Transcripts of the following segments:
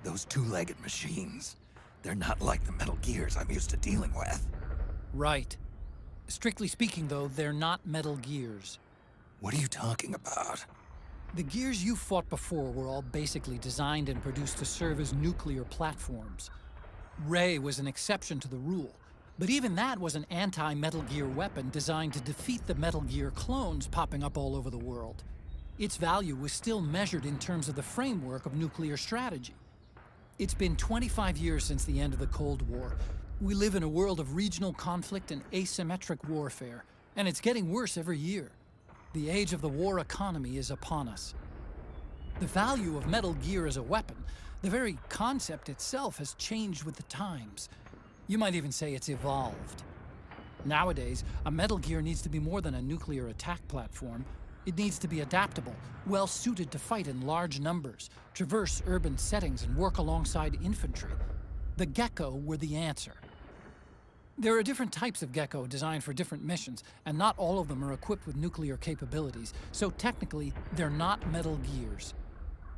Those two-legged machines. They're not like the Metal Gears I'm used to dealing with. Right. Strictly speaking, though, they're not Metal Gears. What are you talking about? The gears you fought before were all basically designed and produced to serve as nuclear platforms. Ray was an exception to the rule, but even that was an anti-Metal Gear weapon designed to defeat the Metal Gear clones popping up all over the world. Its value was still measured in terms of the framework of nuclear strategy. It's been 25 years since the end of the Cold War. We live in a world of regional conflict and asymmetric warfare, and it's getting worse every year. The age of the war economy is upon us. The value of Metal Gear as a weapon, the very concept itself, has changed with the times. You might even say it's evolved. Nowadays, a Metal Gear needs to be more than a nuclear attack platform. It needs to be adaptable, well-suited to fight in large numbers, traverse urban settings, and work alongside infantry. The Gecko were the answer. There are different types of Gecko designed for different missions, and not all of them are equipped with nuclear capabilities, so technically, they're not Metal Gears.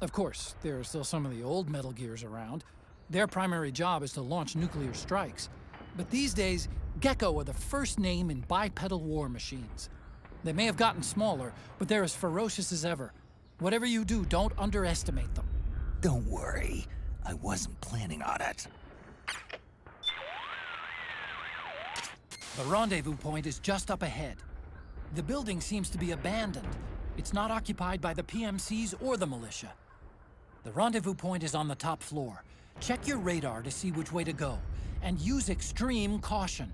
Of course, there are still some of the old Metal Gears around. Their primary job is to launch nuclear strikes. But these days, Gecko are the first name in bipedal war machines. They may have gotten smaller, but they're as ferocious as ever. Whatever you do, don't underestimate them. Don't worry. I wasn't planning on it. The rendezvous point is just up ahead. The building seems to be abandoned. It's not occupied by the PMCs or the militia. The rendezvous point is on the top floor. Check your radar to see which way to go, and use extreme caution.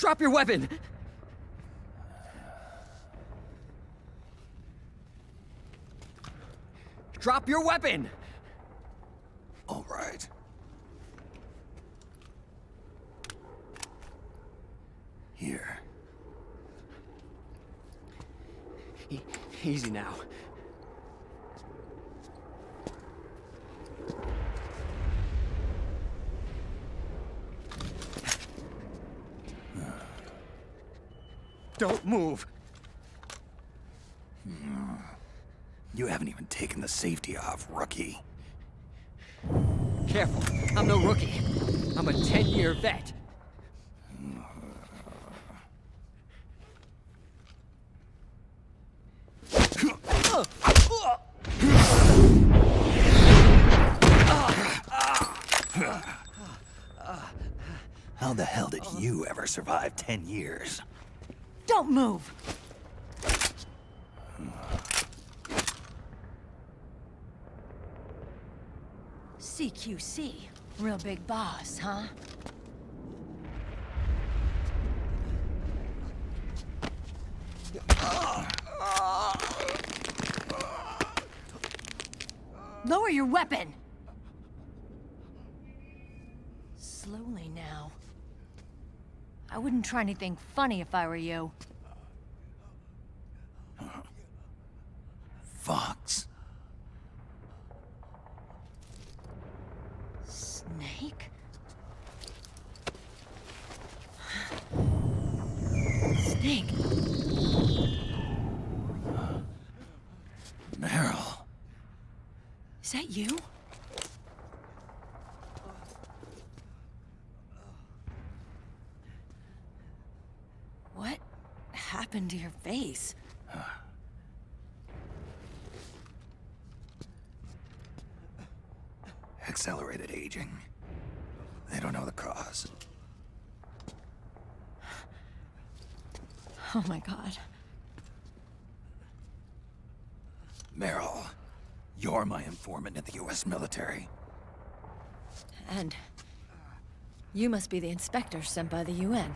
Drop your weapon! Drop your weapon! All right. Here. Easy now. Don't move. You haven't even taken the safety off, rookie. Careful, I'm no rookie. I'm a 10-year vet. How the hell did you ever survive 10 years? Don't move! CQC. Real big boss, huh? Lower your weapon! Slowly now. I wouldn't try anything funny if I were you. Fox. Snake? Snake? Meryl. Is that you? What happened to your face? Accelerated aging. They don't know the cause. Oh my god. Meryl, you're my informant in the U.S. military. And you must be the inspector sent by the UN.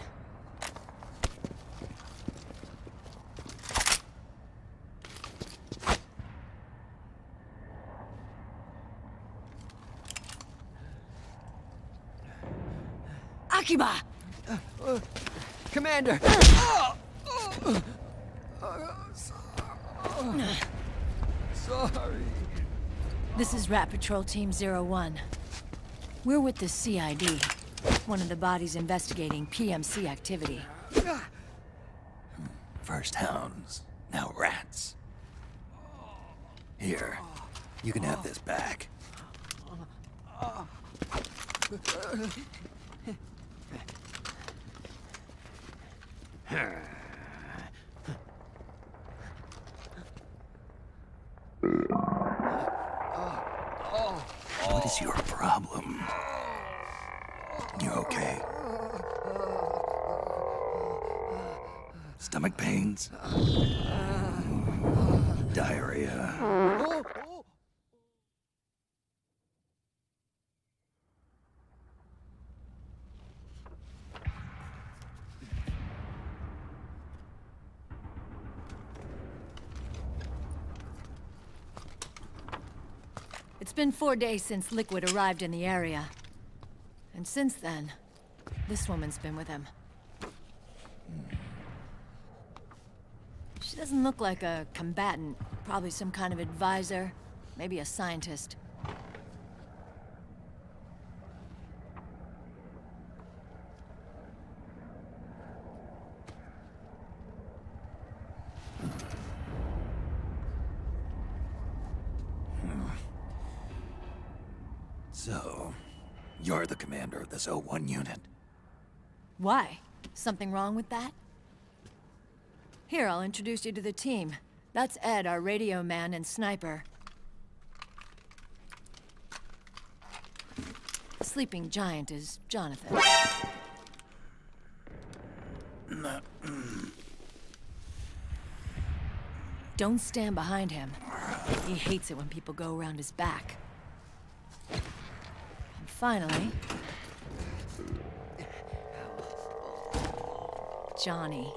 Akiba! Commander! Sorry. This is Rat Patrol Team 01. We're with the CID, one of the bodies investigating PMC activity. First hounds, now rats. Here, you can have this back. What is your problem? You okay? Stomach pains? Diarrhea? It's been 4 days since Liquid arrived in the area. And since then, this woman's been with him. She doesn't look like a combatant. Probably some kind of advisor, maybe a scientist. So, you're the commander of this O1 unit. Why? Something wrong with that? Here, I'll introduce you to the team. That's Ed, our radio man and sniper. The sleeping giant is Jonathan. Don't stand behind him. He hates it when people go around his back. And finally... Johnny.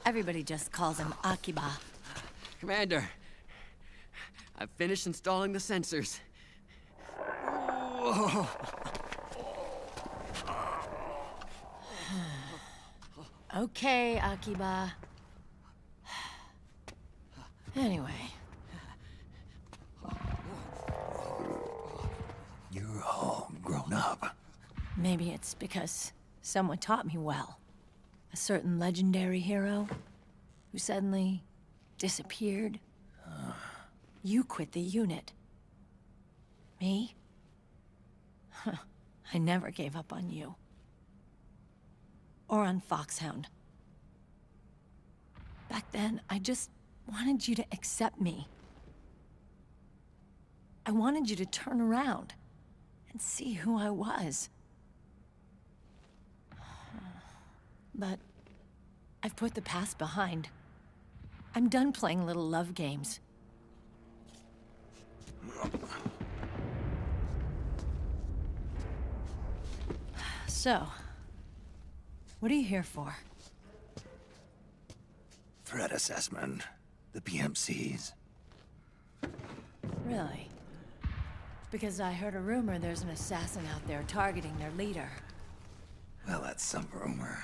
Everybody just calls him Akiba. Commander, I've finished installing the sensors. Whoa. Okay, Akiba. Anyway, You're all grown up. maybe it's because someone taught me well. A certain legendary hero who suddenly disappeared. You quit the unit. Me? I never gave up on you. Or on Foxhound. Back then, I just wanted you to accept me. I wanted you to turn around and see who I was. But I've put the past behind. I'm done playing little love games. So, what are you here for? Threat assessment. The PMCs. Really? Because I heard a rumor there's an assassin out there targeting their leader. Well, that's some rumor.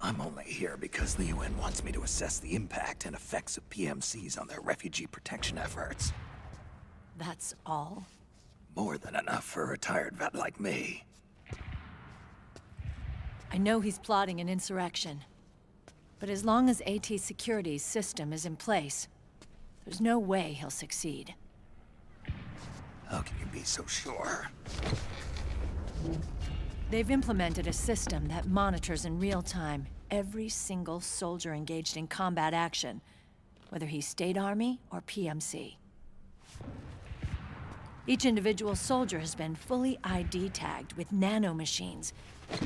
I'm only here because the UN wants me to assess the impact and effects of PMCs on their refugee protection efforts. That's all? More than enough for a retired vet like me. I know he's plotting an insurrection. But as long as AT Security's system is in place, there's no way he'll succeed. How can you be so sure? They've implemented a system that monitors in real time every single soldier engaged in combat action, whether he's State Army or PMC. Each individual soldier has been fully ID tagged with nanomachines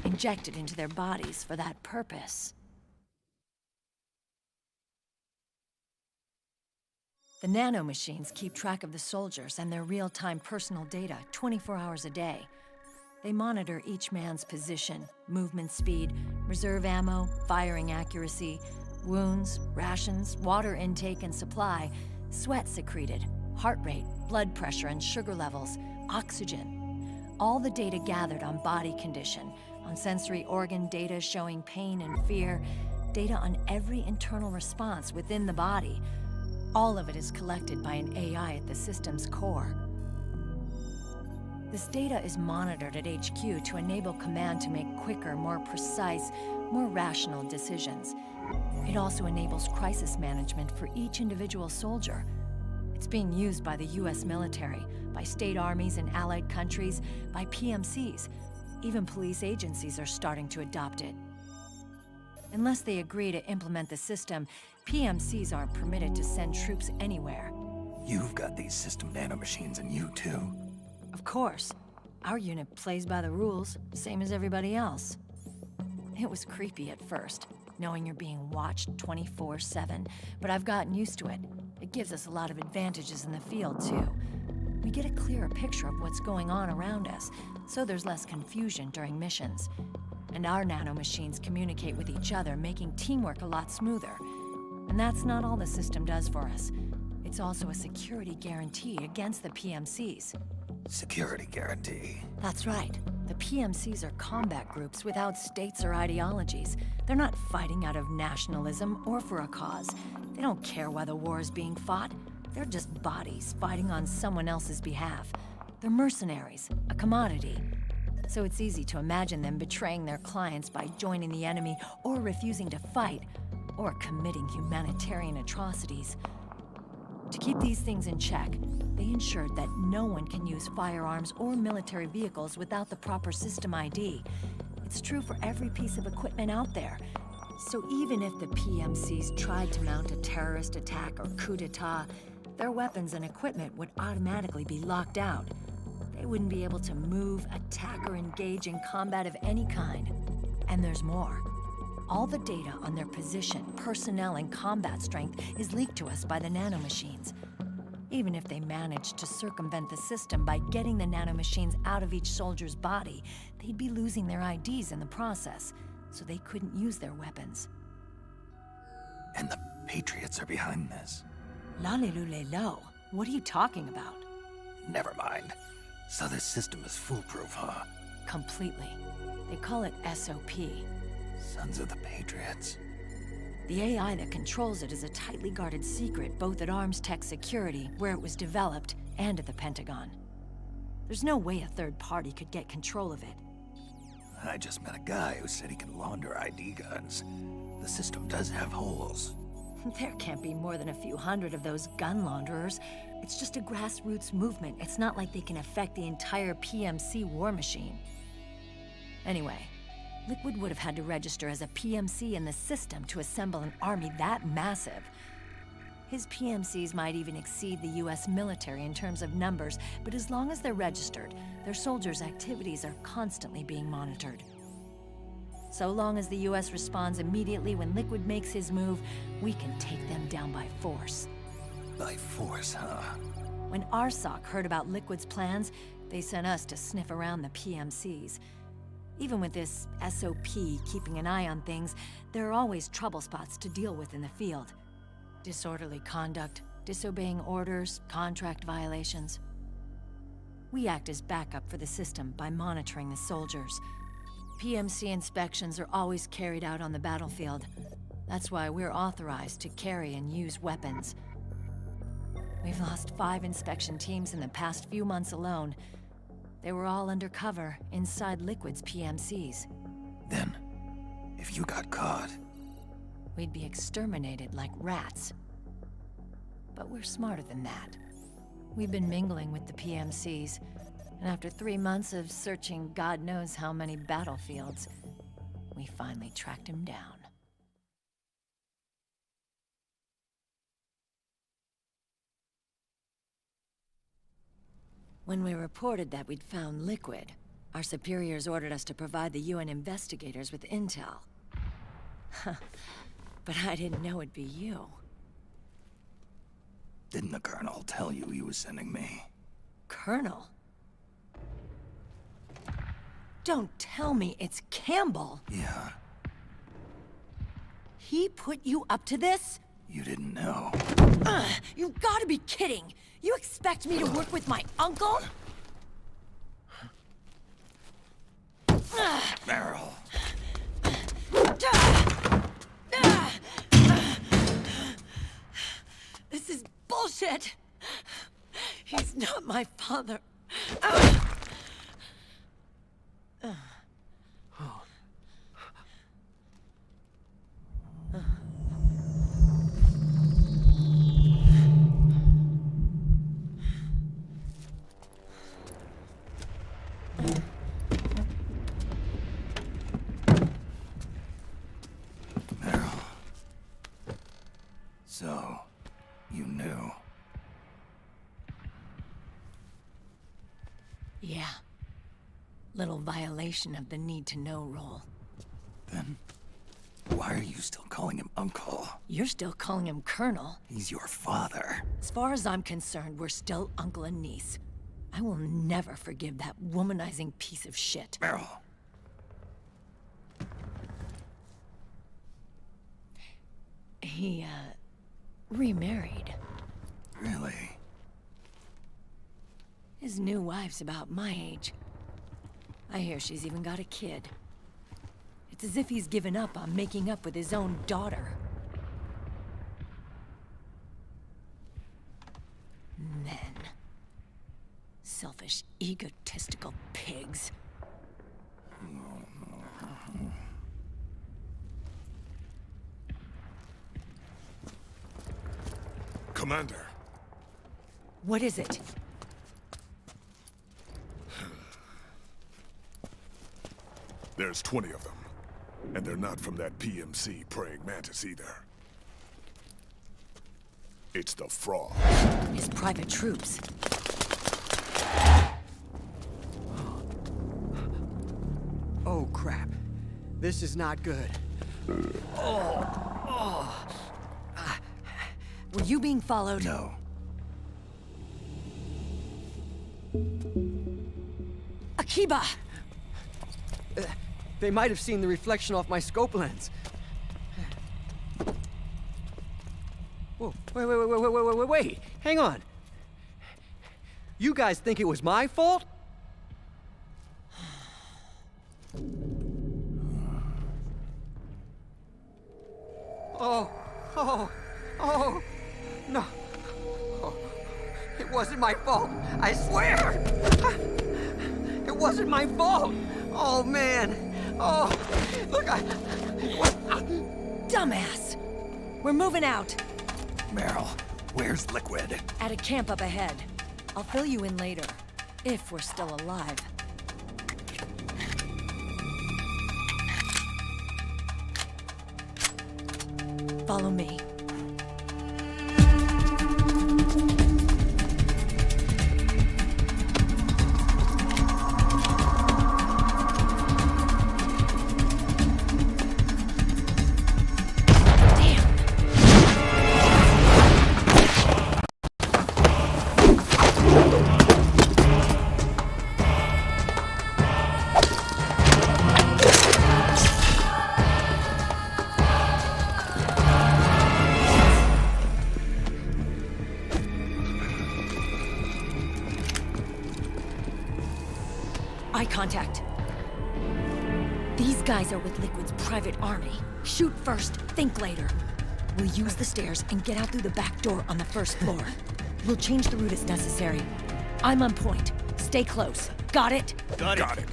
injected into their bodies for that purpose. The nanomachines keep track of the soldiers and their real-time personal data 24 hours a day. They monitor each man's position, movement speed, reserve ammo, firing accuracy, wounds, rations, water intake and supply, sweat secreted, heart rate, blood pressure and sugar levels, oxygen. All the data gathered on body condition, on sensory organ data showing pain and fear, data on every internal response within the body. All of it is collected by an AI at the system's core. This data is monitored at HQ to enable command to make quicker, more precise, more rational decisions. It also enables crisis management for each individual soldier. It's being used by the US military, by state armies in allied countries, by PMCs. Even police agencies are starting to adopt it. Unless they agree to implement the system, PMCs aren't permitted to send troops anywhere. You've got these system nanomachines in you too. Of course. Our unit plays by the rules, same as everybody else. It was creepy at first, knowing you're being watched 24/7, but I've gotten used to it. It gives us a lot of advantages in the field, too. We get a clearer picture of what's going on around us, so there's less confusion during missions. And our nanomachines communicate with each other, making teamwork a lot smoother. And that's not all the system does for us. It's also a security guarantee against the PMCs. Security guarantee. That's right. The PMCs are combat groups without states or ideologies. They're not fighting out of nationalism or for a cause. They don't care why the war is being fought. They're just bodies fighting on someone else's behalf. They're mercenaries, a commodity. So it's easy to imagine them betraying their clients by joining the enemy or refusing to fight, or committing humanitarian atrocities. To keep these things in check, they ensured that no one can use firearms or military vehicles without the proper system ID. It's true for every piece of equipment out there. So even if the PMCs tried to mount a terrorist attack or coup d'etat, their weapons and equipment would automatically be locked out. They wouldn't be able to move, attack, or engage in combat of any kind. And there's more. All the data on their position, personnel, and combat strength is leaked to us by the nanomachines. Even if they managed to circumvent the system by getting the nanomachines out of each soldier's body, they'd be losing their IDs in the process. so they couldn't use their weapons. And the Patriots are behind this. Lalilulelo, what are you talking about? Never mind. So this system is foolproof, huh? Completely. They call it SOP. Sons of the Patriots. The AI that controls it is a tightly guarded secret both at Arms Tech Security, where it was developed, and at the Pentagon. There's no way a third party could get control of it. I just met a guy who said he can launder ID guns. The system does have holes. There can't be more than a few hundred of those gun launderers. It's just a grassroots movement. It's not like they can affect the entire PMC war machine. Anyway, Liquid would have had to register as a PMC in the system to assemble an army that massive. His PMCs might even exceed the US military in terms of numbers, but as long as they're registered, their soldiers' activities are constantly being monitored. So long as the US responds immediately when Liquid makes his move, we can take them down by force. By force, huh? When RSOC heard about Liquid's plans, they sent us to sniff around the PMCs. Even with this SOP keeping an eye on things, there are always trouble spots to deal with in the field. Disorderly conduct, disobeying orders, contract violations. We act as backup for the system by monitoring the soldiers. PMC inspections are always carried out on the battlefield. That's why we're authorized to carry and use weapons. We've lost 5 inspection teams in the past few months alone. They were all undercover, inside Liquid's PMCs. Then, if you got caught... We'd be exterminated like rats. But we're smarter than that. We've been mingling with the PMCs, and after 3 months of searching God knows how many battlefields, we finally tracked him down. When we reported that we'd found Liquid, our superiors ordered us to provide the UN investigators with intel. But I didn't know it'd be you. Didn't the Colonel tell you he was sending me? Colonel? Don't tell me it's Campbell! Yeah, He put you up to this? you didn't know. You gotta be kidding! You expect me to work with my uncle? Meryl! This is bullshit! He's not my father. Meryl. So, you knew. Yeah. Little violation of the need-to-know rule. Then, why are you still calling him Uncle? You're still calling him Colonel. He's your father. As far as I'm concerned, we're still uncle and niece. I will never forgive that womanizing piece of shit. Meryl. He, remarried. Really? His new wife's about my age. I hear she's even got a kid. It's as if he's given up on making up with his own daughter. Men. Selfish, egotistical pigs. Commander, What is it? there's 20 of them. And they're not from that PMC praying mantis either. It's the Frog. His private troops. Oh, crap. This is not good. Were you being followed? No. Akiba! They might have seen the reflection off my scope lens. Whoa, wait. Hang on. You guys think it was my fault? Oh, no. Oh, it wasn't my fault. I swear. It wasn't my fault. Oh, man. Oh, look, Dumbass! We're moving out. Meryl, where's Liquid? At a camp up ahead. I'll fill you in later. If we're still alive. Follow me. Eye contact. These guys are with Liquid's private army. Shoot first, think later. We'll use the stairs and get out through the back door on the first floor. We'll change the route as necessary. I'm on point. Stay close. Got it? Got it.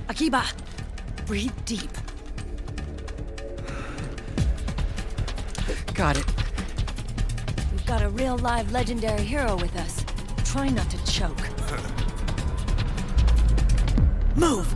Akiba, breathe deep. got it. We've got a real live legendary hero with us. Try not to choke. Move!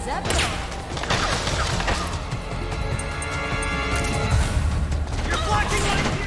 Zebedon. You're blocking my view!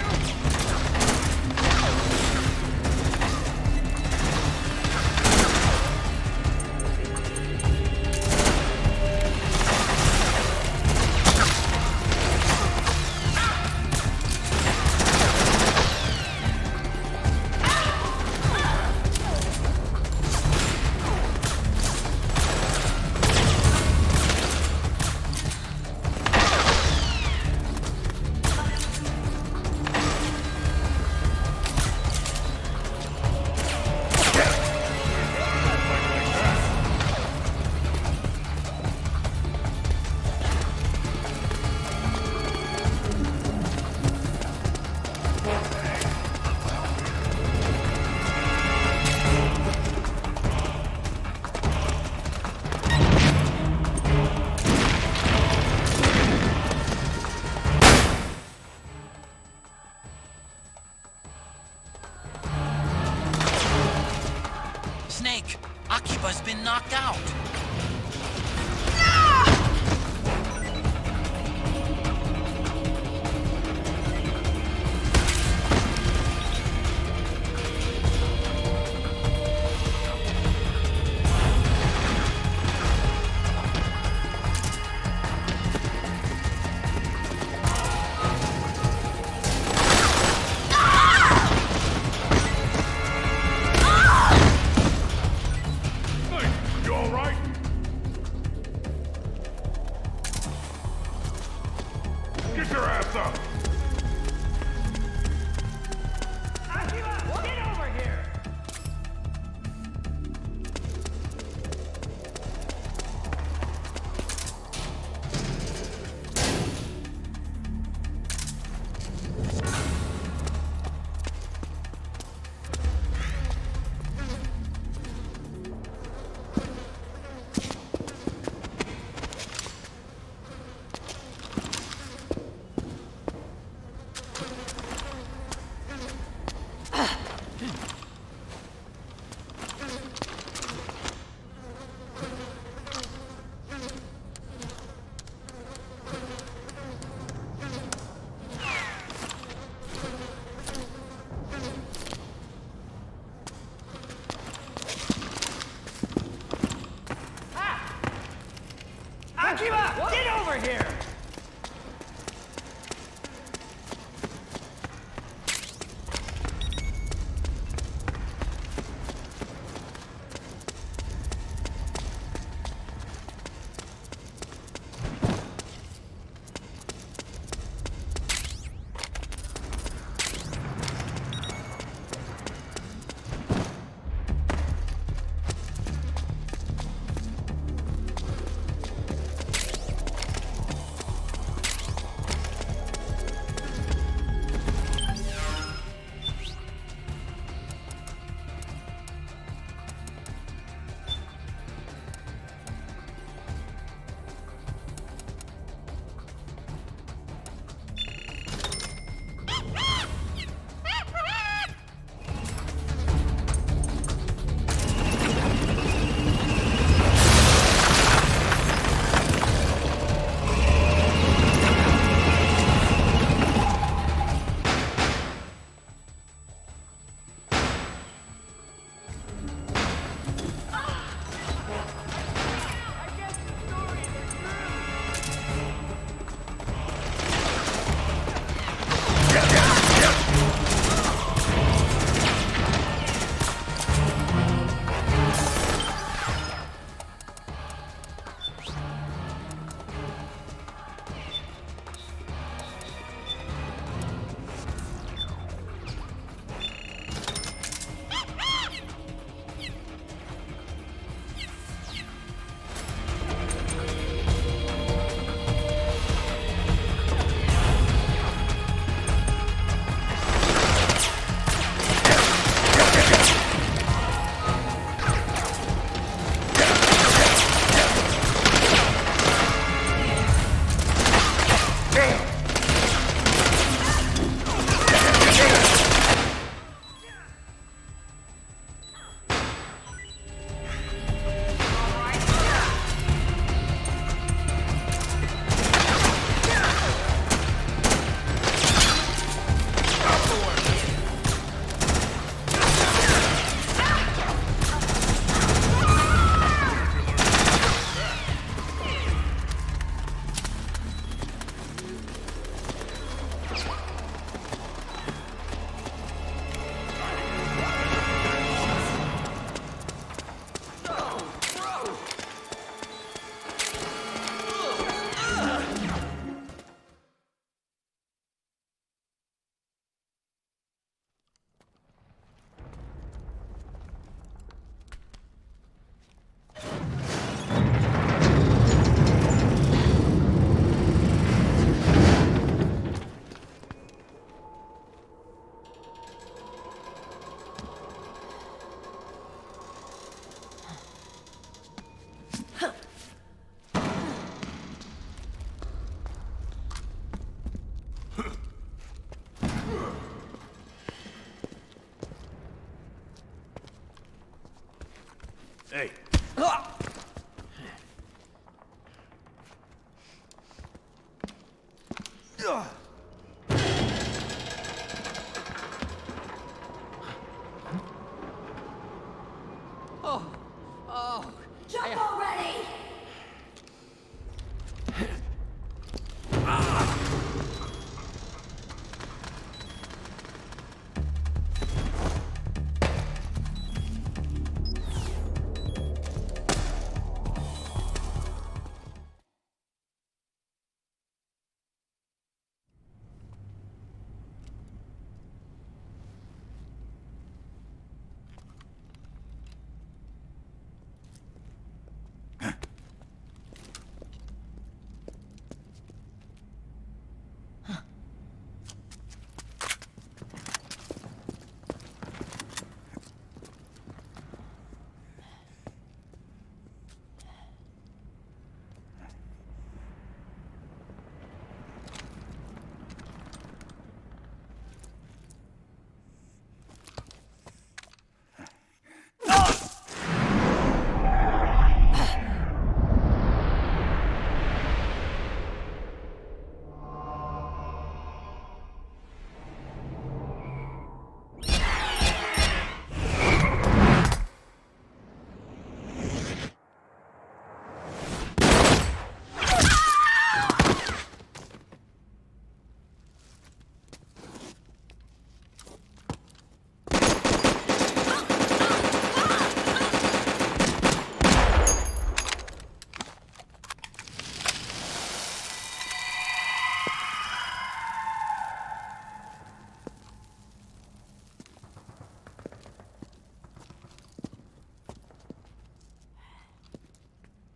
Snake, Akiba's been knocked out. You all right? Get your ass up! Akiba, get over here! Akiba, get over here! Jump already!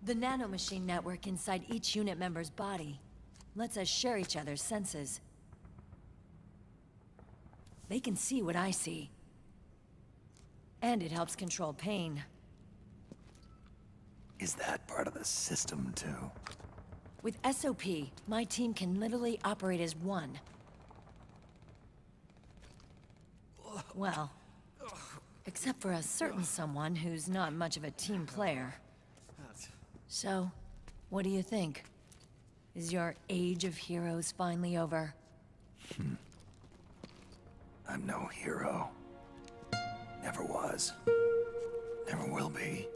The nanomachine network inside each unit member's body lets us share each other's senses. They can see what I see. And it helps control pain. Is that part of the system, too? With SOP, my team can literally operate as one. Well, except for a certain someone who's not much of a team player. So, what do you think? Is your age of heroes finally over? I'm no hero. Never was. Never will be.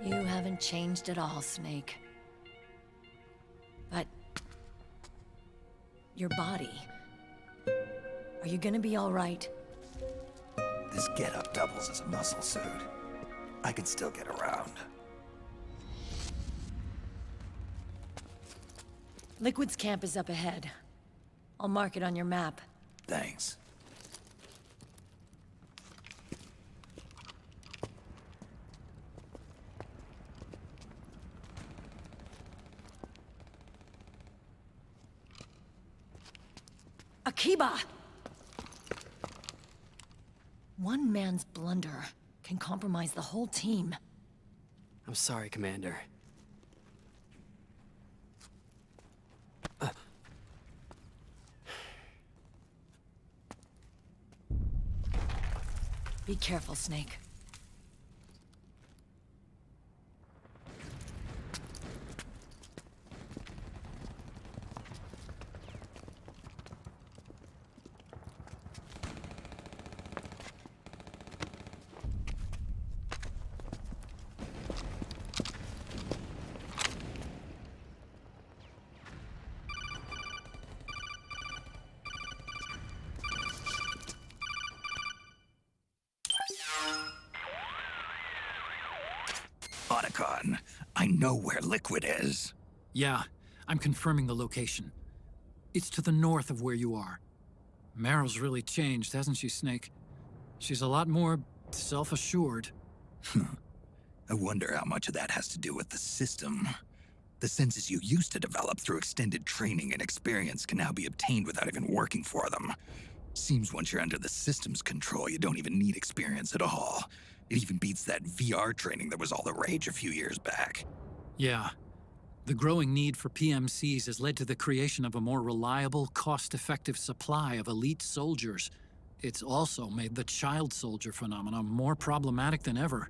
You haven't changed at all, Snake. But... your body... are you gonna be all right? This getup doubles as a muscle suit. I can still get around. Liquid's camp is up ahead. I'll mark it on your map. Thanks. Akiba! One man's blunder can compromise the whole team. I'm sorry, Commander. Be careful, Snake. Otacon, I know where Liquid is. Yeah, I'm confirming the location. It's to the north of where you are. Meryl's really changed, hasn't she, Snake? She's a lot more self-assured. I wonder how much of that has to do with the system. The senses you used to develop through extended training and experience can now be obtained without even working for them. Seems once you're under the system's control, you don't even need experience at all. It even beats that VR training that was all the rage a few years back. Yeah. The growing need for PMCs has led to the creation of a more reliable, cost-effective supply of elite soldiers. It's also made the child soldier phenomenon more problematic than ever.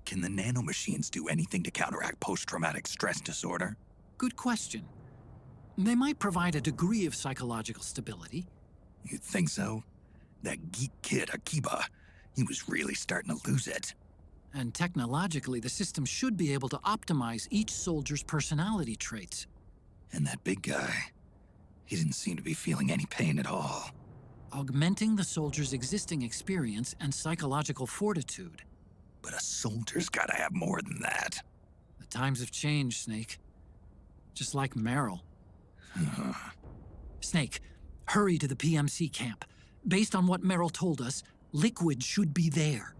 Can the nanomachines do anything to counteract post-traumatic stress disorder? Good question. They might provide a degree of psychological stability. You think so? That geek kid, Akiba, he was really starting to lose it. And technologically, the system should be able to optimize each soldier's personality traits. And that big guy, he didn't seem to be feeling any pain at all. Augmenting the soldier's existing experience and psychological fortitude. But a soldier's gotta have more than that. The times have changed, Snake. Just like Meryl. Snake, hurry to the PMC camp. Based on what Meryl told us, Liquid should be there.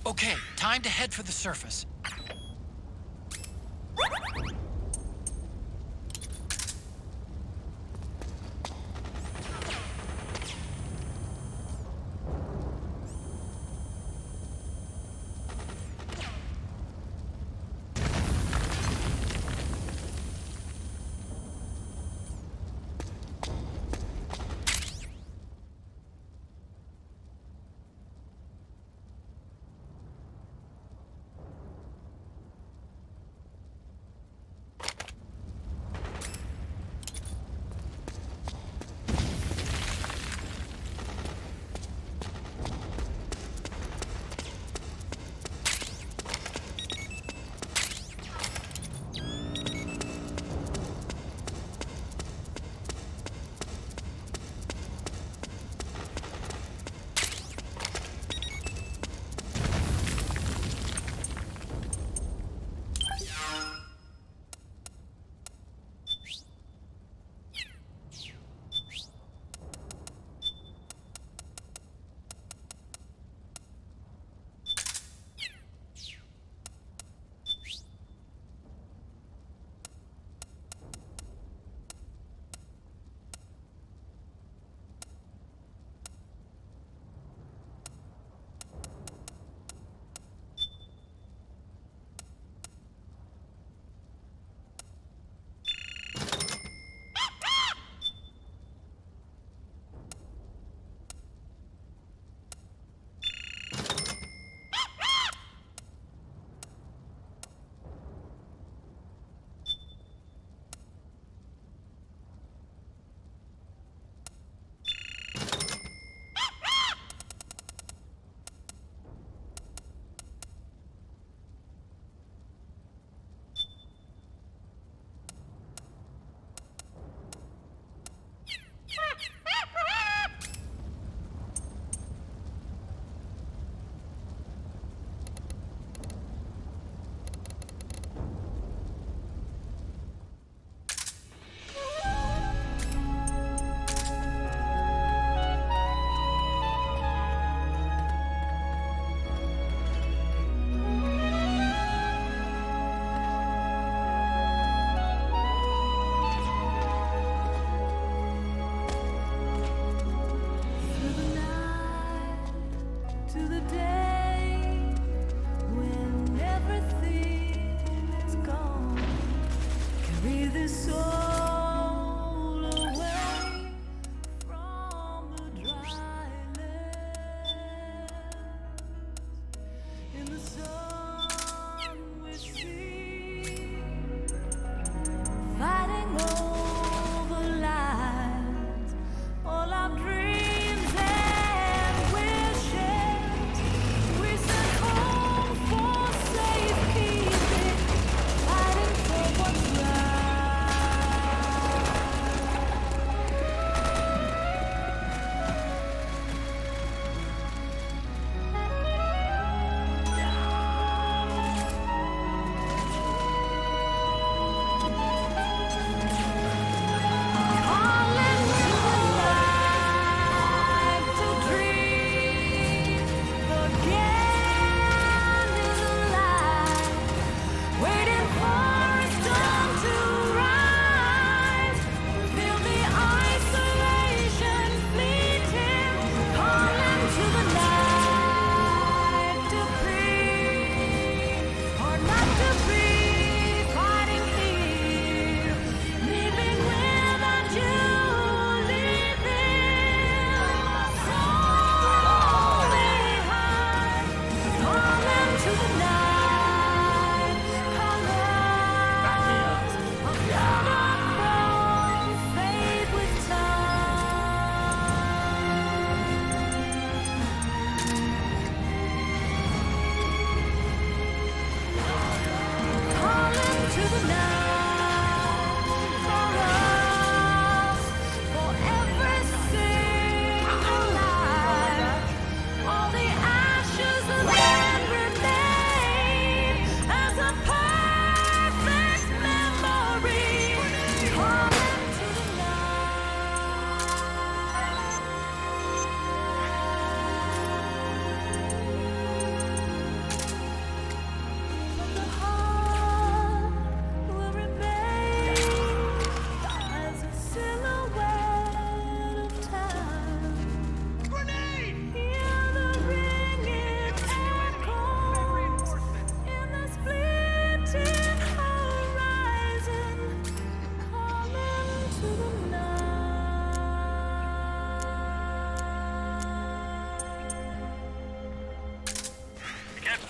Okay, time to head for the surface.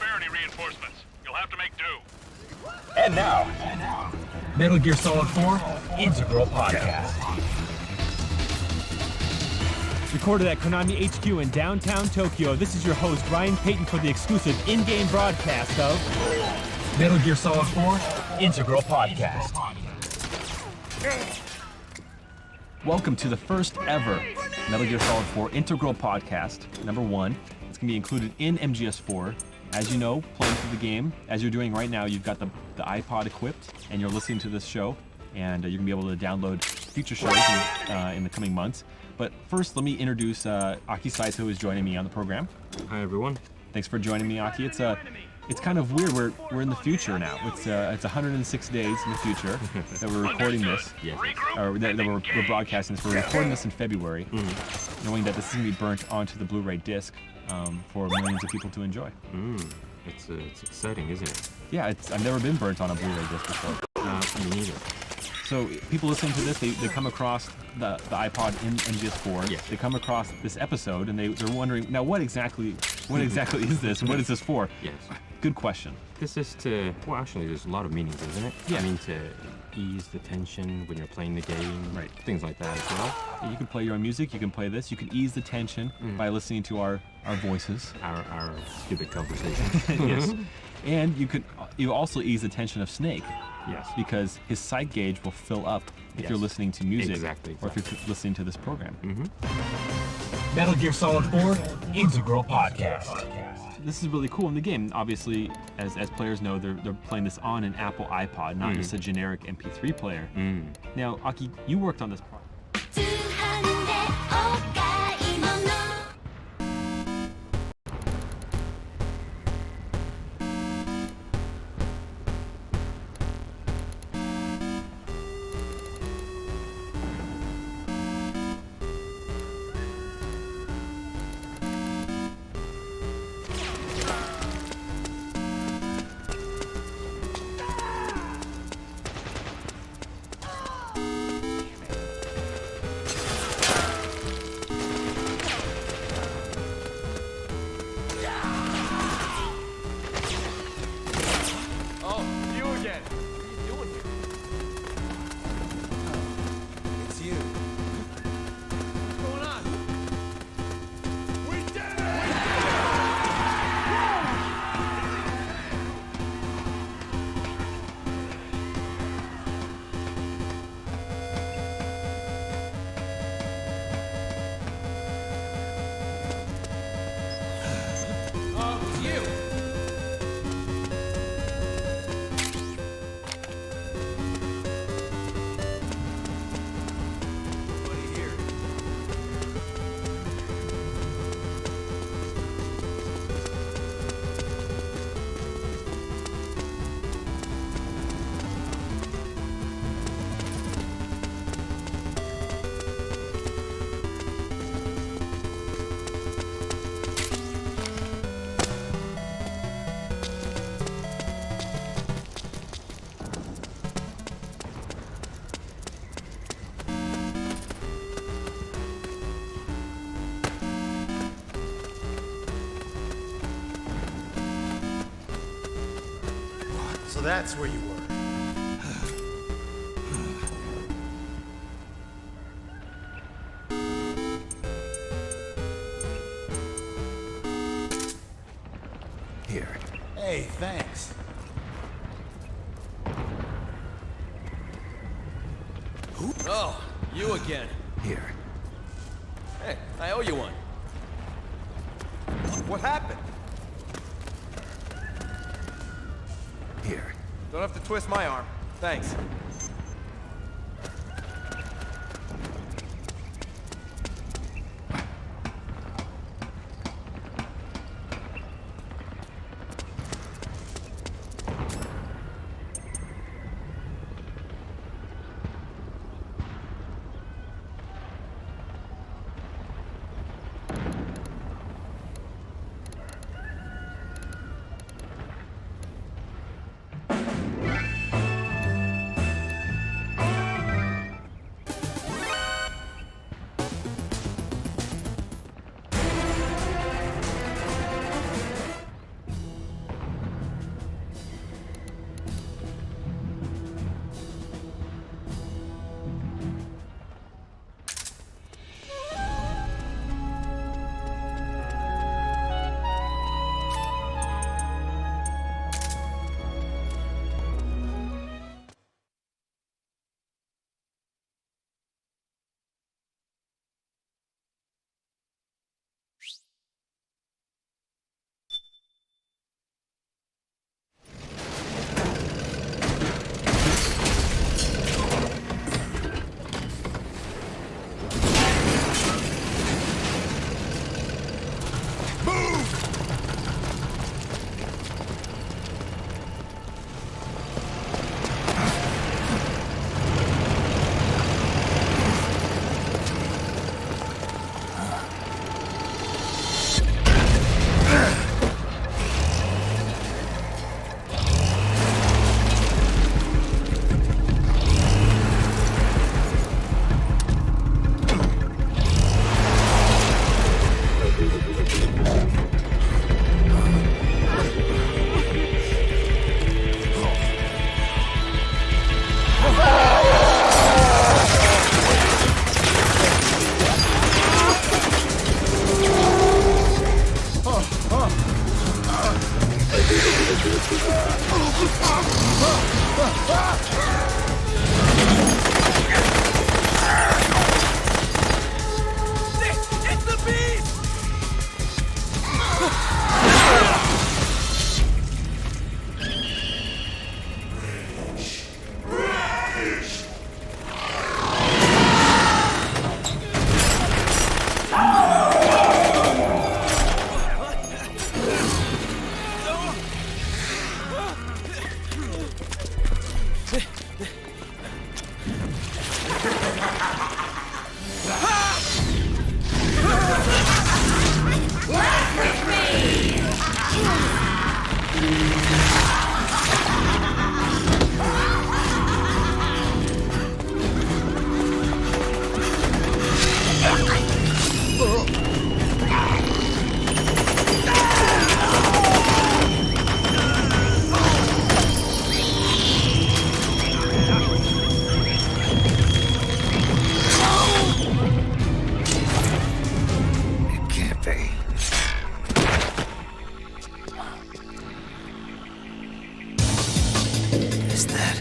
fire any reinforcements. You'll have to make do. And now, Metal Gear Solid 4 Integral Podcast. Recorded at Konami HQ in downtown Tokyo, this is your host, Ryan Payton, for the exclusive in-game broadcast of Metal Gear Solid 4 Integral Podcast. Welcome to the first ever Metal Gear Solid 4 Integral Podcast, number 1. It's going to be included in MGS4. As you know, playing through the game, as you're doing right now, you've got the iPod equipped, and you're listening to this show, and you're going to be able to download future shows in the coming months. But first, let me introduce Aki Saito, who is joining me on the program. Hi, everyone. Thanks for joining me, Aki. It's kind of weird. We're in the future now. It's 106 days in the future that we're recording this. Yes. Or that we're broadcasting this. We're recording this in February, knowing that this is going to be burnt onto the Blu-ray disc for millions of people to enjoy. It's exciting, isn't it? Yeah, I've never been burnt on a Blu-ray disc before. Me neither. So people listening to this, they come across the iPod in MGS4. Yes. They come across this episode, and they're wondering, now what exactly is this, and what is this for? Yes. Good question. This is to, well, actually, there's a lot of meanings, isn't it? Yeah. I mean, to ease the tension when you're playing the game. Right. Things like that as well. You can play your own music, you can play this, you can ease the tension by listening to our voices. Our stupid conversation. Yes. And you also ease the tension of Snake. Yes. Because his sight gauge will fill up if Yes. you're listening to music. Exactly. Or if you're listening to this program. Metal Gear Solid 4 Integral Podcast. This is really cool in the game. Obviously, as players know, they're playing this on an Apple iPod, not just a generic MP3 player. Now, Aki, you worked on this project. So that's where you were. Here. Hey, thanks. Oh, you again. Here. Hey, I owe you one. What happened? Here. Don't have to twist my arm. Thanks. It's the beast! It can't be. Is that...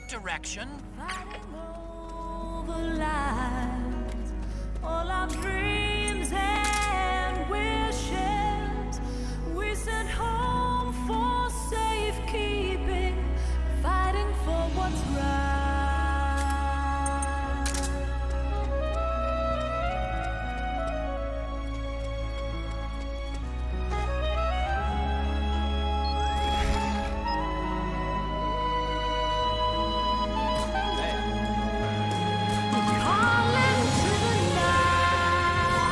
direction. All our dreams and wishes we sent home for safekeeping, fighting for what's right. Calling to the night.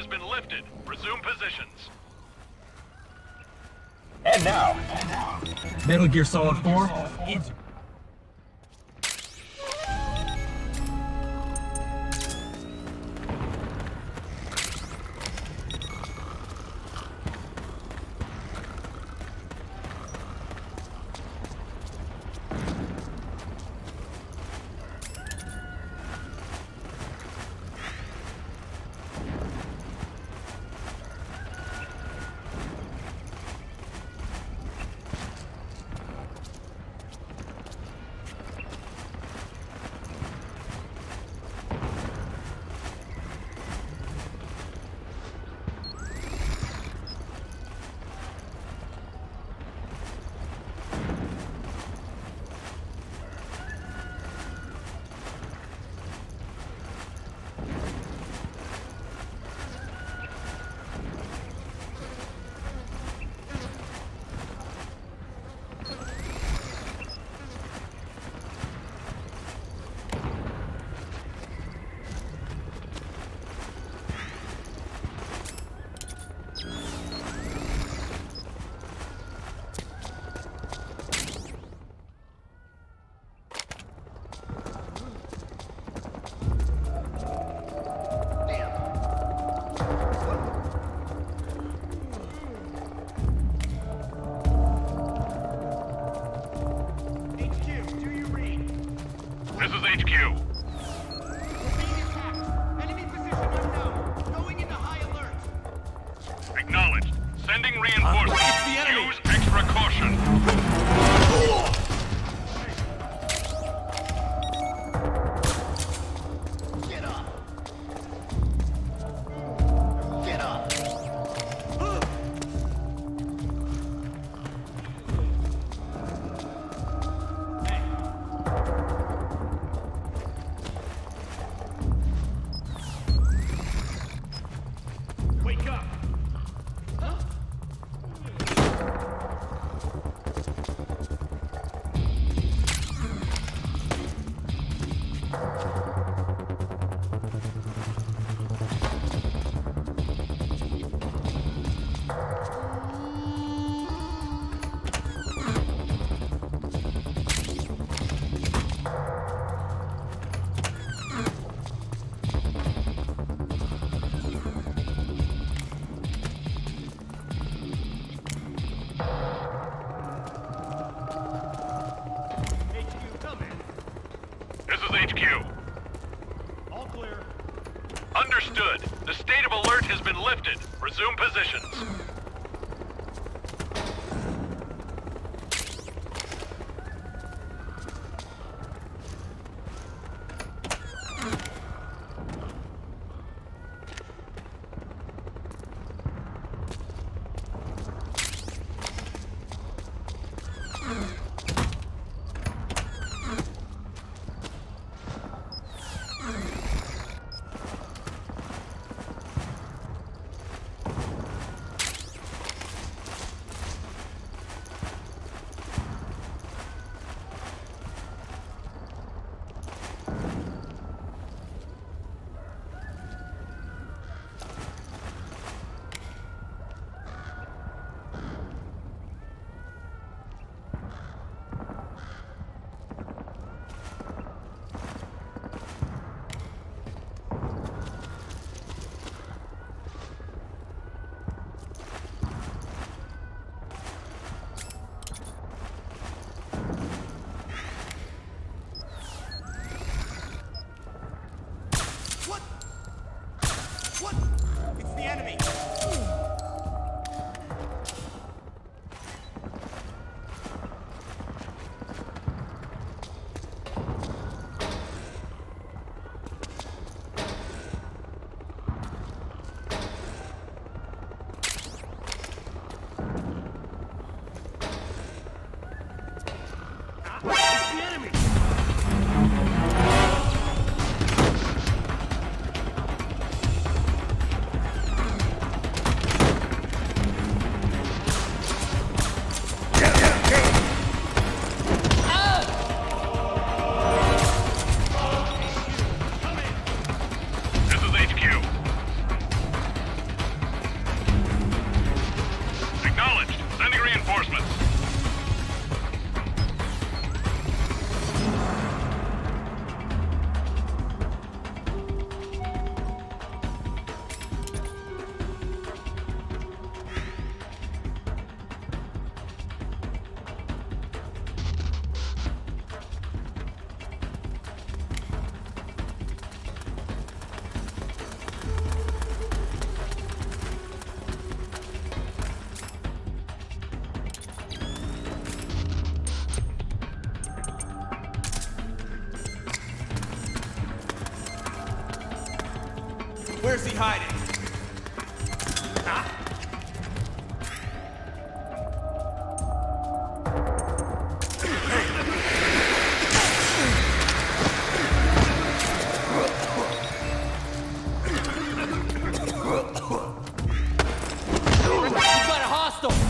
has been lifted. Resume positions. And now, Metal Gear Solid 4 Integral. This is HQ. Acknowledged. Sending reinforcements. Use extra caution. Get up! Get up! Wake up. This is HQ. All clear. Understood. The state of alert has been lifted. Resume positions. Where's he hiding? We've got a hostile!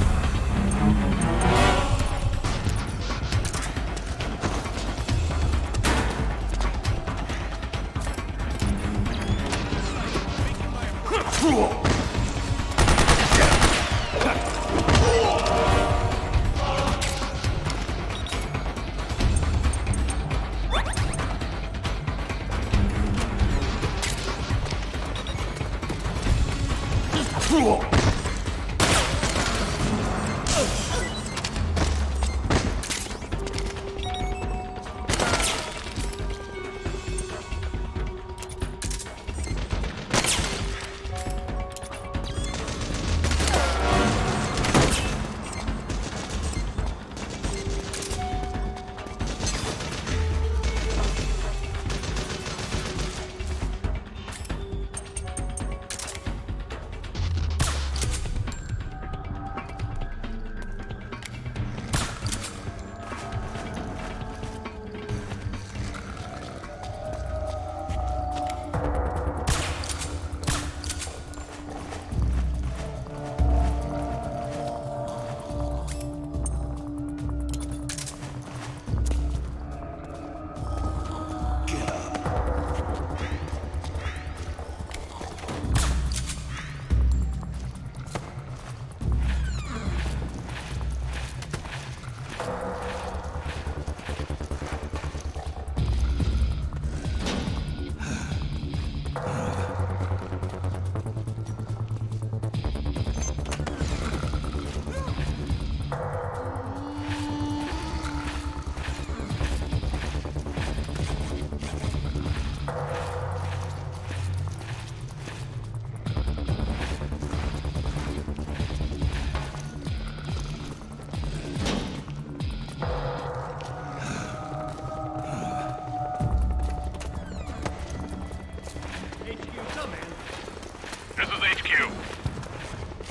This is HQ.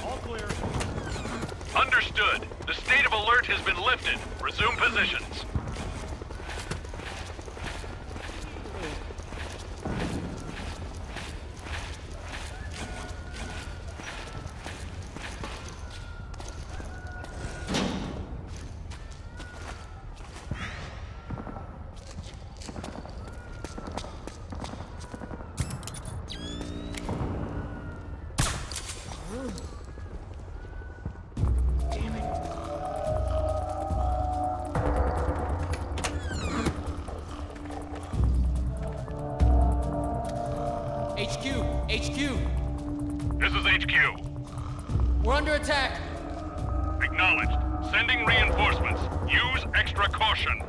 All clear. Understood. The state of alert has been lifted. Resume positions. HQ! HQ! This is HQ. We're under attack! Acknowledged. Sending reinforcements. Use extra caution.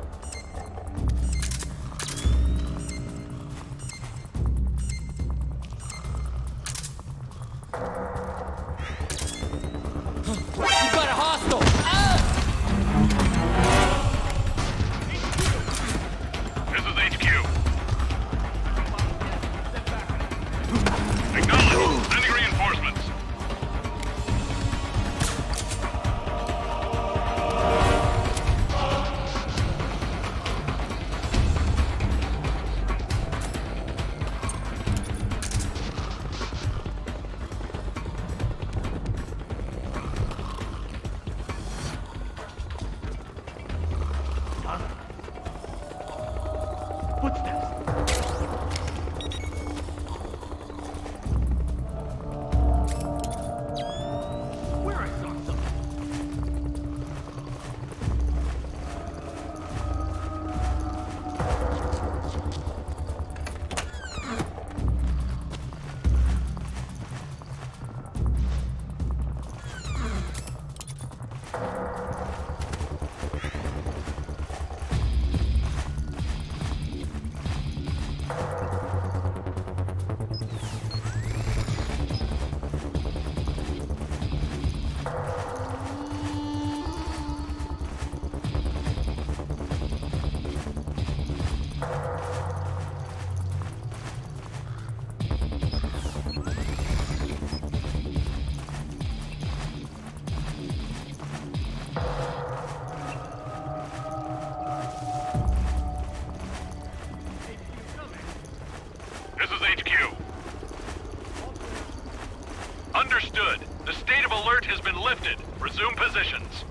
We've got a hostile! This is HQ. Acknowledged. Sending reinforcements. alert has been lifted. Resume positions.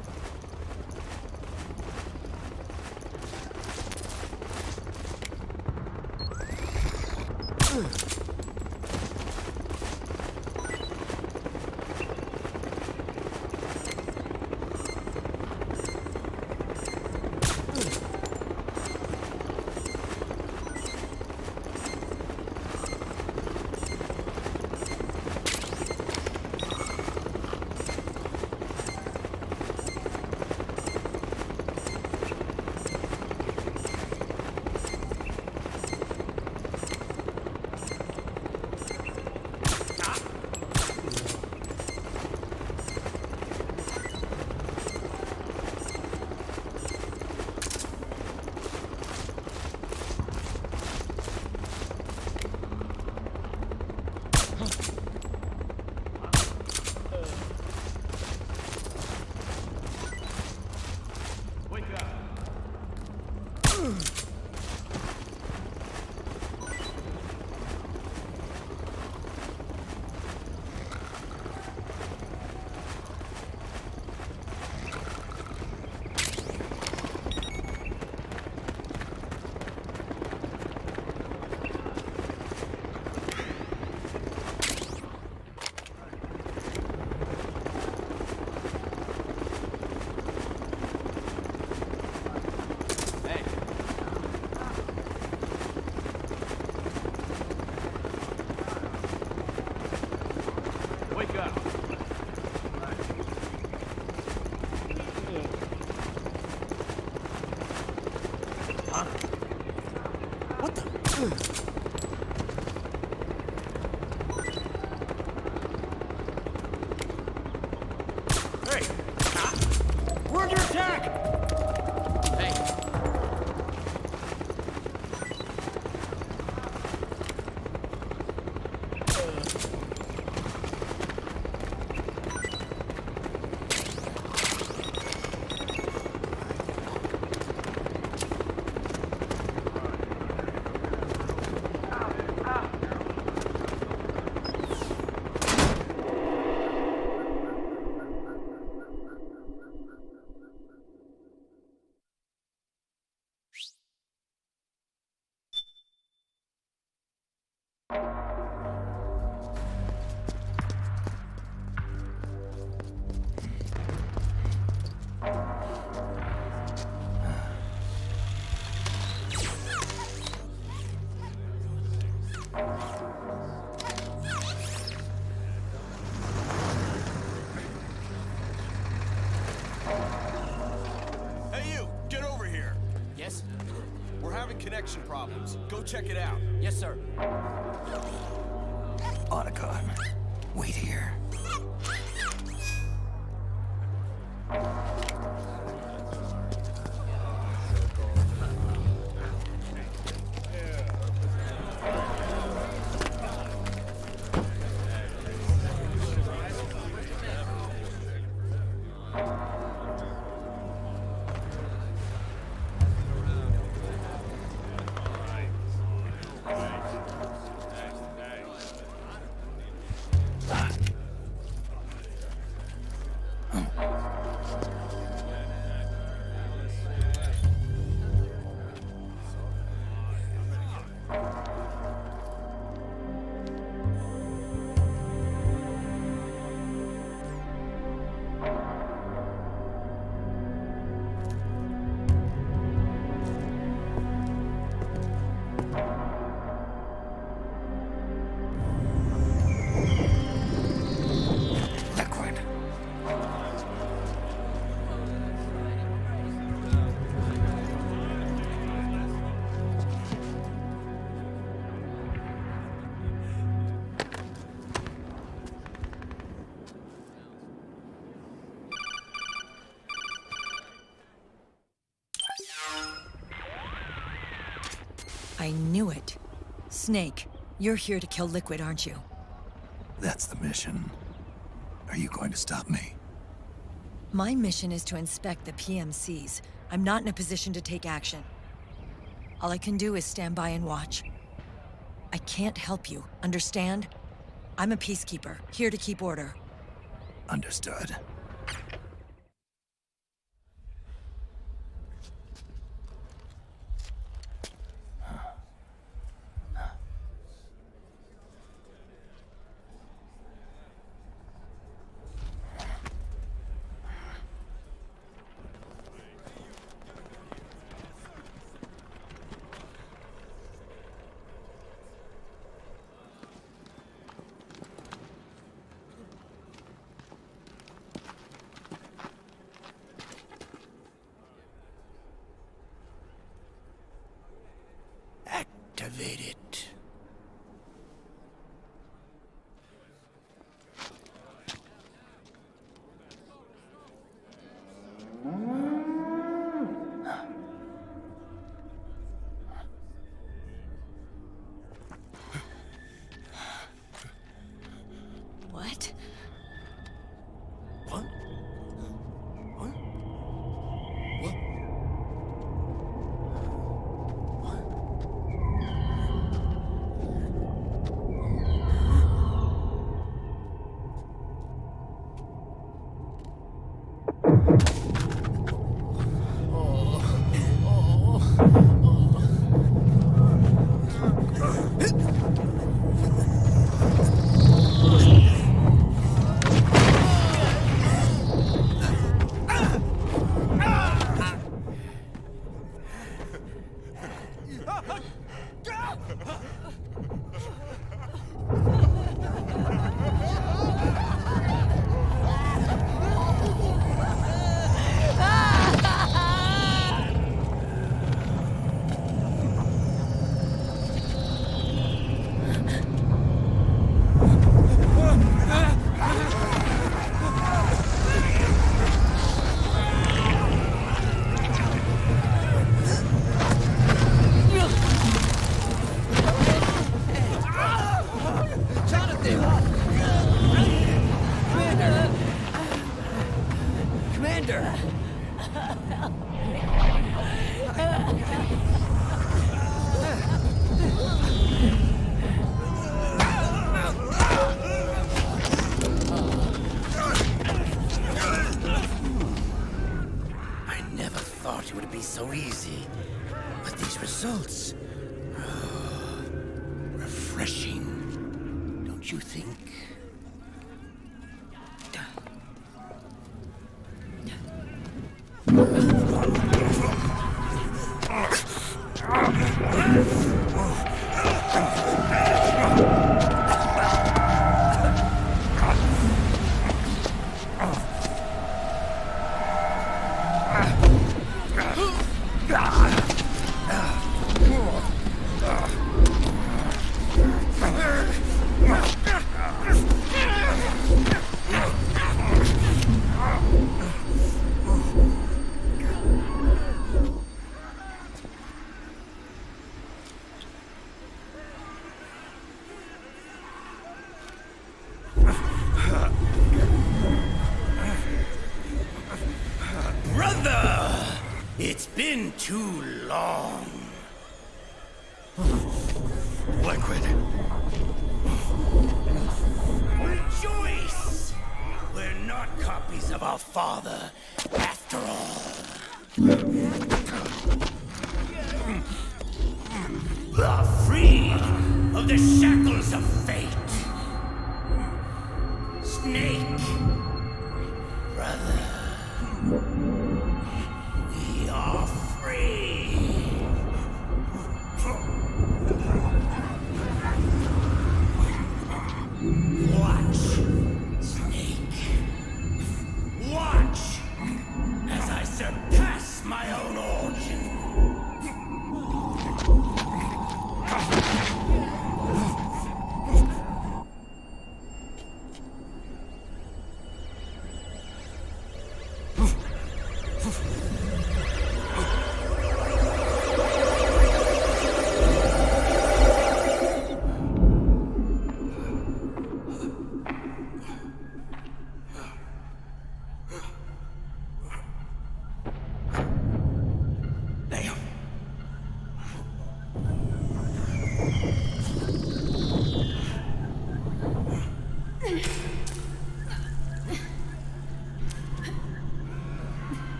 Connection problems. Go check it out. Yes, sir. Otacon, wait here. I knew it. Snake, you're here to kill Liquid, aren't you? That's the mission. Are you going to stop me? My mission is to inspect the PMCs. I'm not in a position to take action. All I can do is stand by and watch. I can't help you, understand? I'm a peacekeeper, here to keep order. Understood. Activate it. What? What? What? What? Commander! I never thought it would be so easy. But these results... refreshing. Don't you think? Brother! It's been too long. Liquid. Rejoice! We're not copies of our father, after all. Are freed of the shackles of fate. Snake, brother, we are free. Watch, Snake. Watch as I surpass my own origin.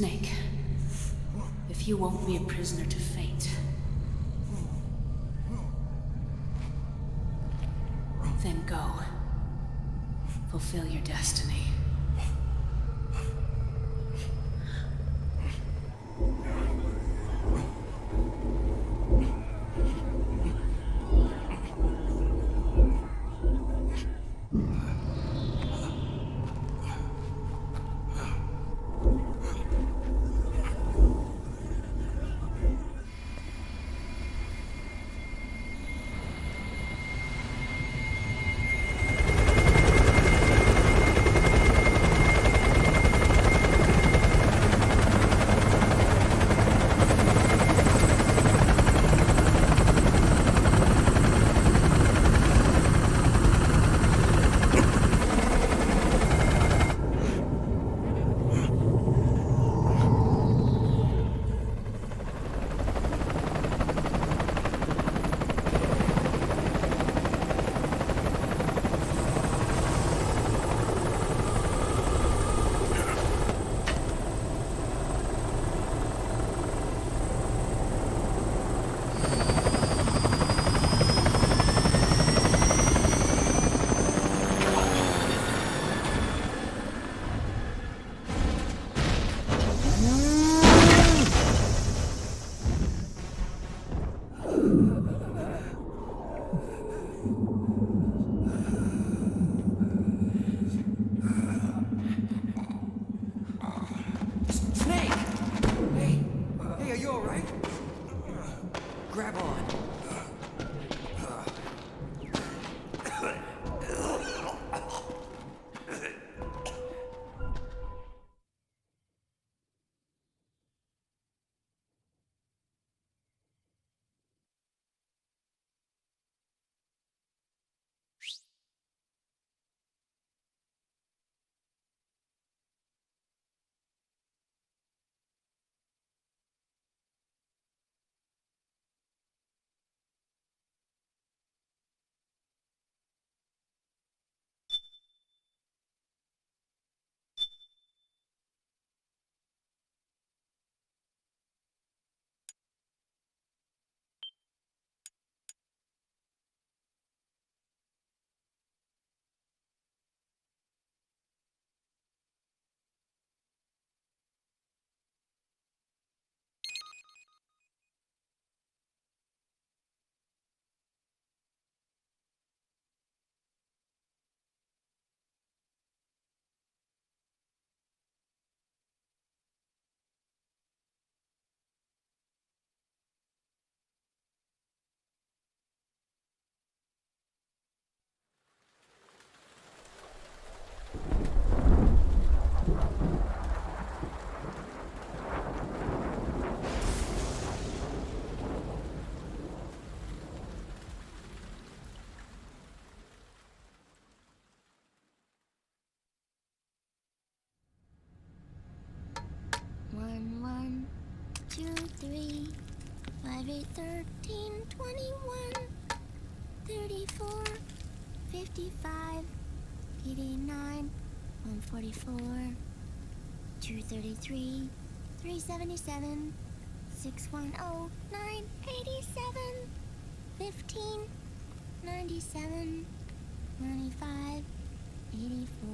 Snake, if you won't be a prisoner to fate, then go. Fulfill your destiny. Grab on. One, 1, 2, 3, 5, 8, 13, 21, 34, 55, 89, 144, 233, 377, 610, 987, 15, 97, 95, 84.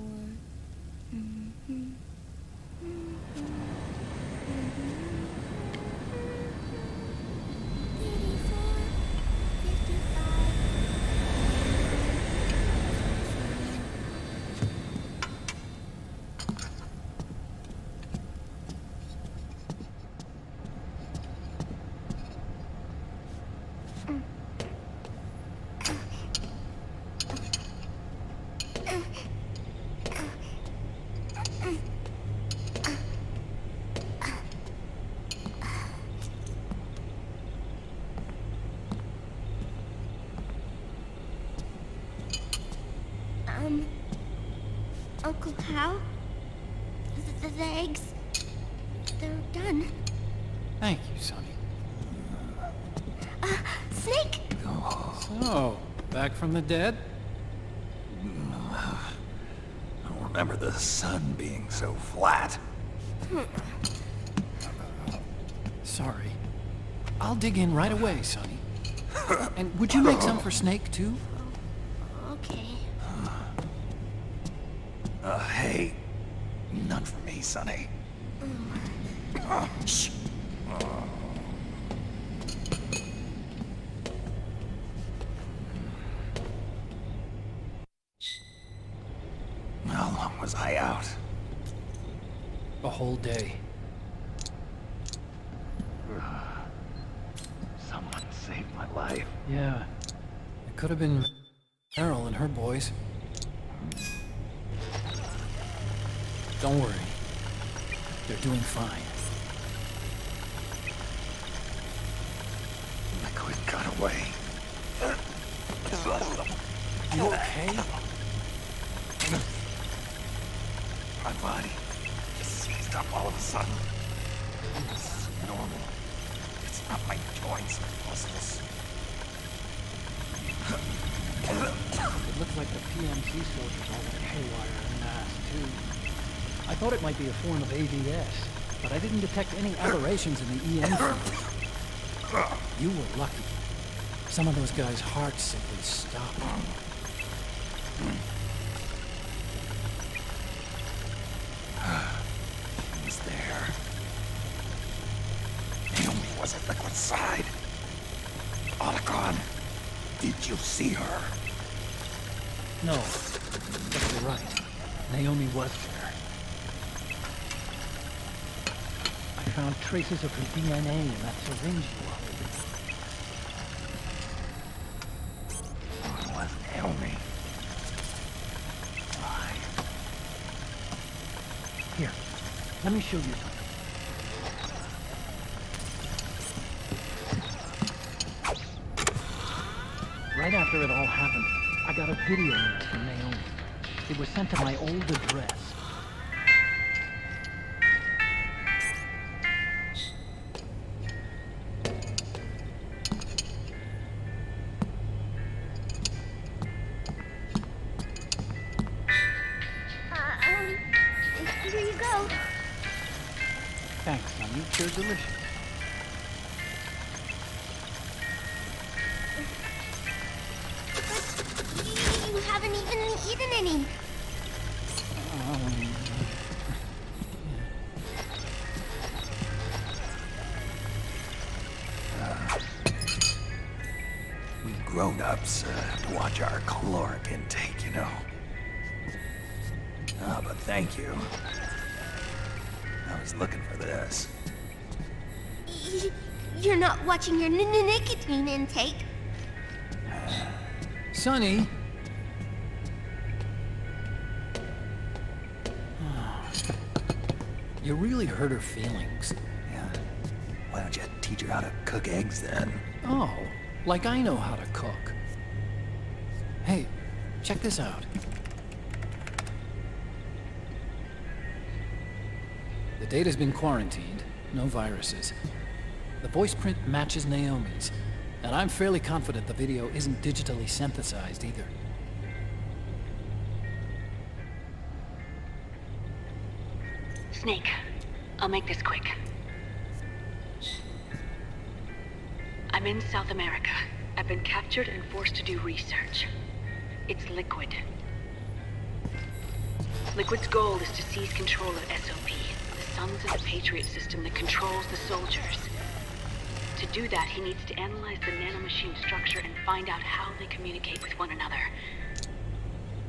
Uncle Hal? The eggs, they're done. Thank you, Sonny. Snake! So, back from the dead? I don't remember the sun being so flat. Sorry. I'll dig in right away, Sonny. And would you make some for Snake, too? Okay. Hey. None for me, Sonny. Shh. How long was I out? A whole day. Someone saved my life. Yeah. It could have been Errol and her boys. Don't worry. They're doing fine. Liquid got away. You okay? My body just seized up all of a sudden. It's normal. It's not my joints or muscles. It looks like the PMC soldiers all went haywire en masse, too. I thought it might be a form of AVS, but I didn't detect any aberrations in the EM field. You were lucky. Some of those guys' hearts simply stopped. She was there. Naomi was at Liquid's side. Otacon, did you see her? No, but you're right. Naomi was there. I found traces of her DNA in that syringe you were holding. It was Naomi. Why? Here, let me show you something. Right after it all happened, I got a video note from Naomi. It was sent to my old address. Here you go. Thanks, honey. They're delicious. But you haven't even eaten any. We grown-ups have to watch our caloric intake, you know. Ah, but thank you. I was looking for this. You're not watching your nicotine intake. Sonny! You really hurt her feelings. Yeah. Why don't you teach her how to cook eggs then? Oh, like I know how to cook. Hey, check this out. The data's been quarantined, no viruses. The voice print matches Naomi's, and I'm fairly confident the video isn't digitally synthesized either. Snake, I'll make this quick. I'm in South America. I've been captured and forced to do research. It's Liquid. Liquid's goal is to seize control of SOP, the sons of the Patriot system that controls the soldiers. To do that, he needs to analyze the nanomachine structure and find out how they communicate with one another.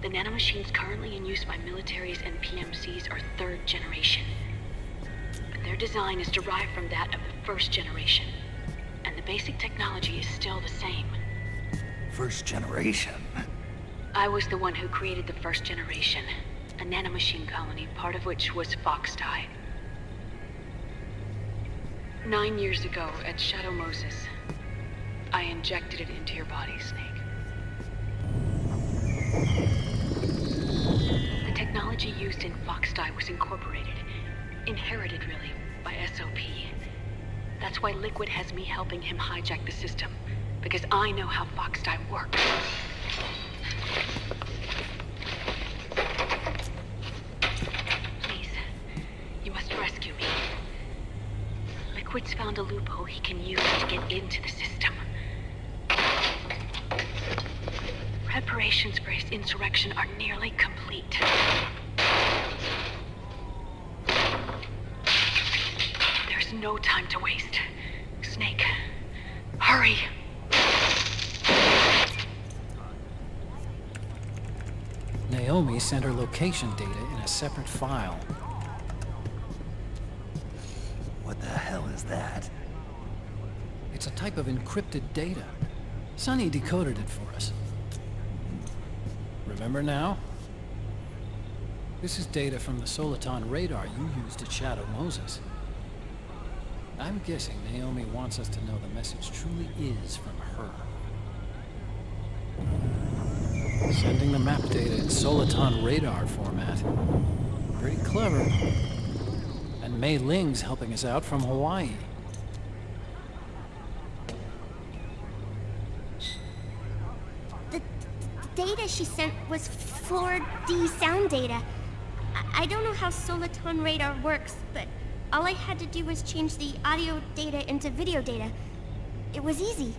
The nanomachines currently in use by militaries and PMCs are third generation. But their design is derived from that of the first generation. And the basic technology is still the same. First generation? I was the one who created the first generation, a nanomachine colony, part of which was Foxdie. 9 years ago at Shadow Moses, I injected it into your body, Snake. The technology used in Foxdie was incorporated, inherited really, by SOP. That's why Liquid has me helping him hijack the system, because I know how Foxdie works. Please, you must rescue me. Liquid Liquid's found a loophole he can use to get into the system. Preparations for his insurrection are nearly complete. There's no time to waste. Snake, hurry! Naomi sent her location data in a separate file. What the hell is that? It's a type of encrypted data. Sonny decoded it for us. Remember now? This is data from the Soliton radar you used at Shadow Moses. I'm guessing Naomi wants us to know the message truly is from her. Sending the map data in Soliton radar format. Pretty clever. And Mei Ling's helping us out from Hawaii. The data she sent was 4D sound data. I don't know how Soliton radar works, but all I had to do was change the audio data into video data. It was easy.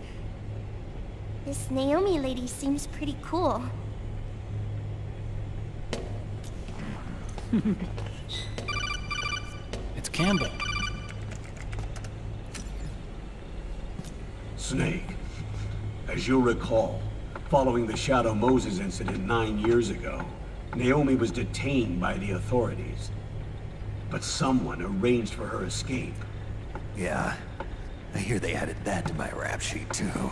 This Naomi lady seems pretty cool. It's Campbell. Snake, as you'll recall, following the Shadow Moses incident 9 years ago, Naomi was detained by the authorities. But someone arranged for her escape. Yeah, I hear they added that to my rap sheet too.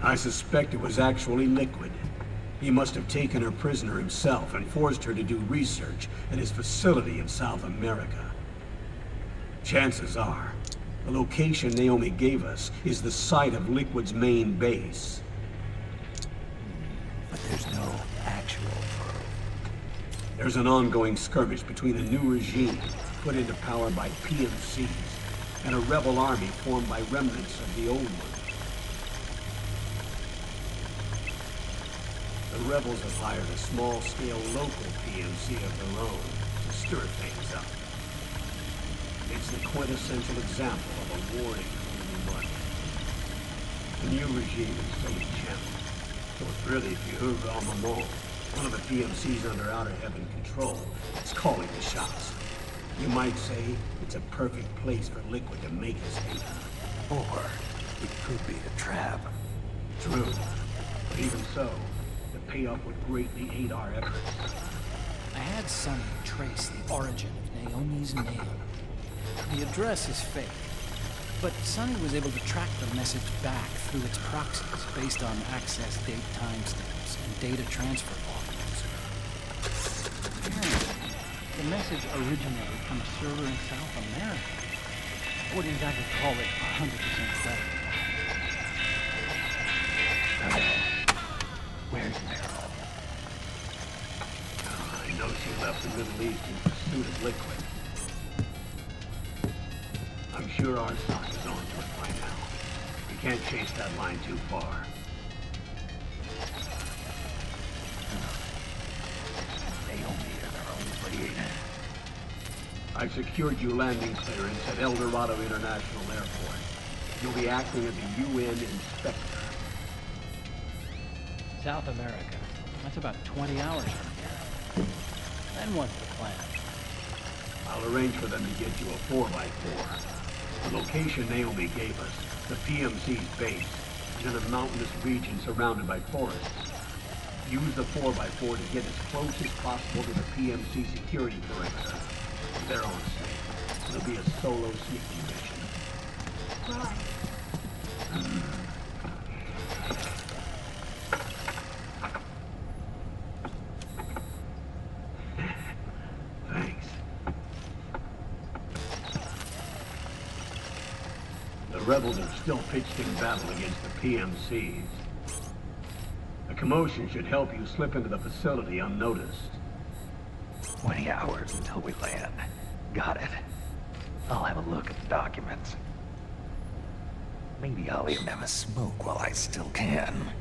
I suspect it was actually Liquid. He must have taken her prisoner himself and forced her to do research at his facility in South America. Chances are, the location Naomi gave us is the site of Liquid's main base. But there's no actual proof. There's an ongoing skirmish between a new regime put into power by PMCs and a rebel army formed by remnants of the old one. The rebels have hired a small-scale local PMC of their own to stir things up. It's the quintessential example of a warning from the money. The new regime is fully channeled, so it's really R.OMAR, one of the PMCs under Outer Heaven control, that's calling the shots. You might say it's a perfect place for Liquid to make his data. Or it could be a trap. True, but even so, the payoff would greatly aid our efforts. I had Sonny trace the origin of Naomi's mail. The address is fake, but Sonny was able to track the message back through its proxies based on access date timestamps and data transfer volumes. Apparently, the message originated from a server in South America. I wouldn't exactly call it 100% credible. Where's Meryl? I know she left the Middle East in pursuit of Liquid. I'm sure our stock is on to it by now. We can't chase that line too far. Naomi is our only lead. I've secured you landing clearance at El Dorado International Airport. You'll be acting as a UN inspector. South America. That's about 20 hours from here. Then what's the plan? I'll arrange for them to get you a 4x4. The location Naomi gave us, the PMC's base, is in a mountainous region surrounded by forests. Use the 4x4 to get as close as possible to the PMC security perimeter. They're on safe. It'll be a solo sneaking mission. Right. Thanks. The rebels are still pitched in battle against the PMCs. A commotion should help you slip into the facility unnoticed. 20 hours until we land. Got it. I'll have a look at the documents. Maybe I'll even have a smoke while I still can.